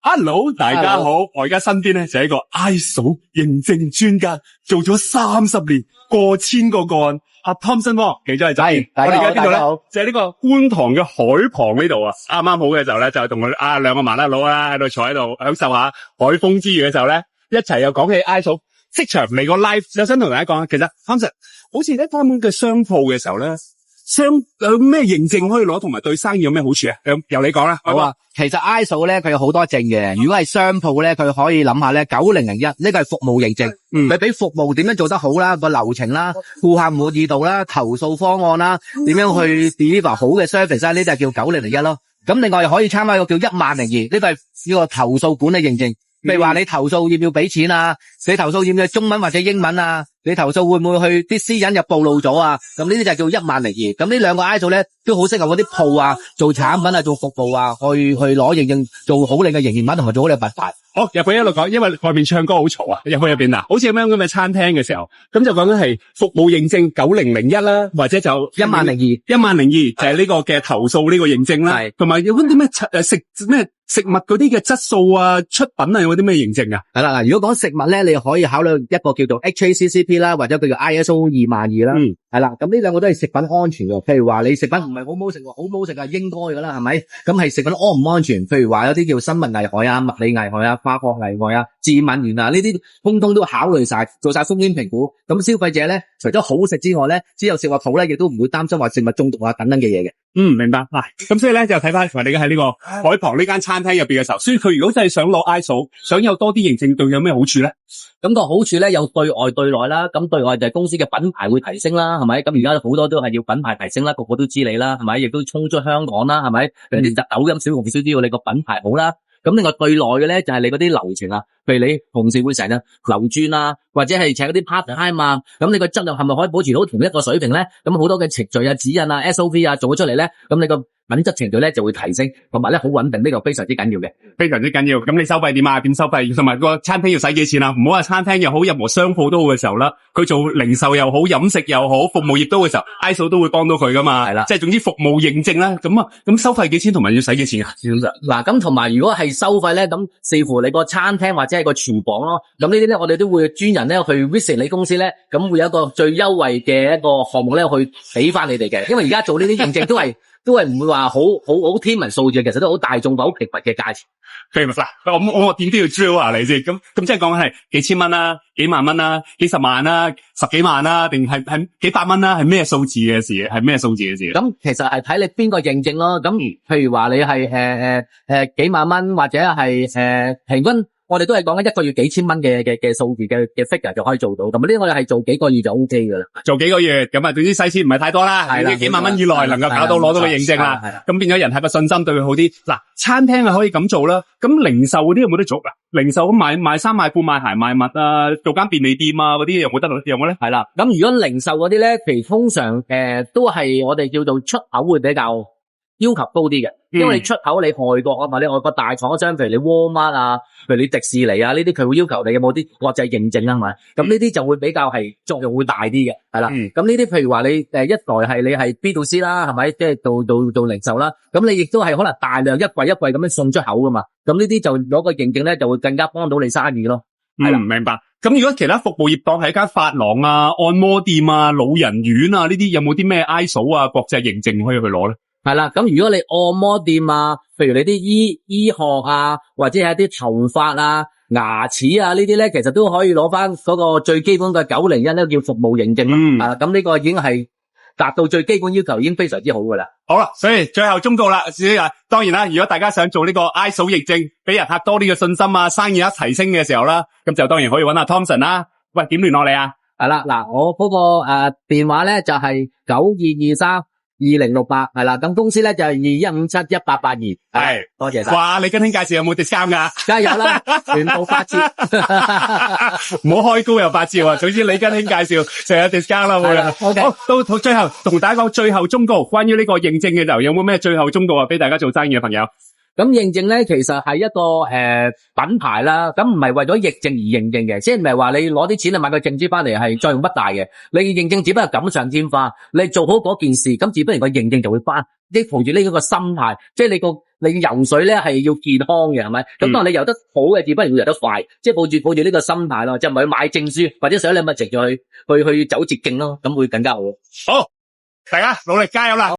Hello， 大家好，我而家身邊咧就係一個 ISO 認證專家，做咗30年，過千個個案。阿 Thompson 企咗喺側邊，我哋而家邊度咧？就係呢個觀塘嘅海旁呢度啊！啱啱好嘅時候咧，就同佢兩個麻甩佬啦喺度坐喺度享受下海風之餘嘅時候咧，一齊又講起 ISO。即場嚟個 live，就想同大家講，其實 Thompson 好似咧翻緊嘅商鋪嘅時候咧，有咩認證可以攞，同埋對生意有咩好處啊？由你講啦。好啊，其實 ISO 咧佢有好多證嘅，如果係商鋪咧，佢可以諗下咧9001呢個係服務認證，佢俾服務點樣做得好啦，個流程啦，顧客滿意度啦，投訴方案啦，點樣去 deliver 好嘅 service 啦，呢就係叫9001咯。咁另外又可以參加一個叫10002，呢個係呢個投訴管理認證。譬如話你投訴要唔要俾錢啊？你投訴要唔要中文或者英文啊？你投訴會唔會去啲私隱又暴露咗啊？咁呢啲就叫10002。咁呢兩個 ISO 咧都好適合嗰啲鋪啊，做產品啊，做服務啊，去攞認證，做好你嘅營業碼同埋做好你嘅品牌。好，入去一路講，因為外面唱歌好嘈啊，入去入邊啊，好似咁樣嘅餐廳嘅時候，咁就講緊係服務認證9001啦，或者就10002就係呢個嘅投訴呢個認證啦，同埋有啲咩食物嗰啲嘅質素啊、出品啊，有啲咩認證啊？係啦，嗱，如果講食物咧，你可以考慮一個叫做 HACCP 啦，或者叫做 ISO 20002啦，係啦，咁呢兩個都係食品安全嘅。譬如話你食品唔係好唔好食，好唔好食係應該噶啦，係咪？咁係食品安唔安全？譬如話有啲叫生物危害啊、物理危害啊、化學危害啊、致敏原啊，呢啲通通都考慮晒，做晒風險評估。咁消費者咧，除咗好食之外咧，之後食落肚咧，亦都唔會擔心話食物中毒啊等等嘅嘢嘅。明白。嗱，咁所以咧就睇翻，同埋你喺呢個海旁呢間餐廳入邊嘅時候，所以佢如果真係想攞 ISO， 想有多啲認證，對有咩好處咧？咁個好處咧有對外對內啦，咁對外就係公司嘅品牌會提升啦，係咪？咁而家好多都係要品牌提升啦，個個都知你啦，係咪？亦都衝出香港啦，係咪？人哋抖音、小紅書都要你個品牌好啦。咁另外對內嘅咧就係你嗰啲流程啊，譬如你同事會成日流轉啊，或者係請嗰啲 part time 啊，咁你個質量係咪可以保持到同一個水平咧？咁好多嘅程序啊、指引啊、SOP 啊做咗出嚟咧，咁你個品質程度咧就會提升，同埋咧好穩定，呢個非常之緊要嘅，非常之緊要。咁你收費點啊？點收費？同埋個餐廳要使幾錢啊？唔好話餐廳又好，任何商鋪都好嘅時候啦，佢做零售又好、飲食又好、服務業都嘅時候 ，ISO 都會幫到佢噶嘛。係啦，即係總之服務認證啦。咁收費幾錢，同埋要使幾錢啊？嗱，咁同埋如果係收費咧，咁視乎你個餐廳或者係個廚房咯。咁呢啲咧，我哋都會專人咧去 visit 你公司咧，咁會有一個最優惠嘅一個項目咧去俾翻你哋嘅。因為而家做呢啲認證都係唔會話好天文數字，其實都好大眾、好平民嘅價錢。嗱，我點都要 drill 啊你先。咁即係講緊係幾千蚊啦、幾萬蚊啦、幾十萬啦、十幾萬啦，定係幾百蚊啦？係咩數字嘅事？係咩數字嘅事？咁其實係睇你邊個認證咯。咁譬如話你係幾萬蚊，或者係平均。我哋都係講緊一個月幾千蚊嘅數字嘅 figure 就可以做到，咁呢啲我哋係做幾個月就 OK 噶啦。做幾個月咁啊，總之使錢唔係太多啦，係啦，幾萬蚊以內能夠搞到攞到個認證啦，咁變咗人客嘅信心對佢好啲。嗱，餐廳係可以咁做啦，咁零售嗰啲有冇得做啊？零售咁賣衫賣褲賣鞋賣襪啊，做間便利店啊嗰啲有冇得有冇咧？係啦，咁如果零售嗰啲咧，譬如通常都係我哋叫做出口會比較要求高啲嘅，因為你出口你外國啊嘛，你外國大廠商，譬如你 Walmart 啊，譬如你迪士尼啊，呢啲佢會要求你有冇啲國際認證啊嘛，咁呢啲就會比較係作用會大啲嘅，係啦。咁呢啲譬如話你一來係你係 B to C 啦，係咪？即係做零售啦，咁你亦都係可能大量一櫃一櫃咁樣送出口噶嘛，咁呢啲就攞個認證咧就會更加幫到你生意咯。係啦，明白。咁如果其他服務業當係一間髮廊啊、按摩店啊、老人院啊呢啲，有冇啲咩 ISO 啊國際認證可以去攞咧？係啦，咁如果你按摩店啊，譬如你啲醫學啊，或者係一啲頭髮啊、牙齒啊呢啲咧，其實都可以攞翻嗰個最基本嘅901呢個叫服務認證啦。咁呢個已經係達到最基本要求，已經非常之好噶啦。好啦，所以最後忠告啦，當然啦，如果大家想做呢個 ISO 認證，俾人客多啲嘅信心啊，生意一提升嘅時候啦，咁就當然可以揾阿 Thompson 啦。喂，點聯絡你啊？係啦，嗱，我嗰個電話咧就係92232068，係啦，咁公司咧就係21571882，係，多謝晒。哇，你跟兄介紹有冇 discount 噶？梗係有啦，全部8折，唔好開高又8折啊！總之你跟兄介紹就有 discount 啦，會。OK， 好，到最後同大家講最後忠告，關於呢個認證嘅時候，有冇咩最後忠告啊？俾大家做生意嘅朋友。咁認證咧，其實係一個品牌啦，咁唔係為咗疫症而認證嘅，即係唔係話你攞啲錢去買個證書翻嚟係作用不大嘅。你認證只不過係錦上添花，你做好嗰件事，咁自不然個認證就會翻。即係抱住呢一個心態，即係你游水咧係要健康嘅，係咪？咁當你游得好嘅，自不然會游得快。即係抱住呢個心態咯，即係唔係去買證書或者上你咪直咗去走捷徑咯，咁會更加好。好，大家努力加油啦！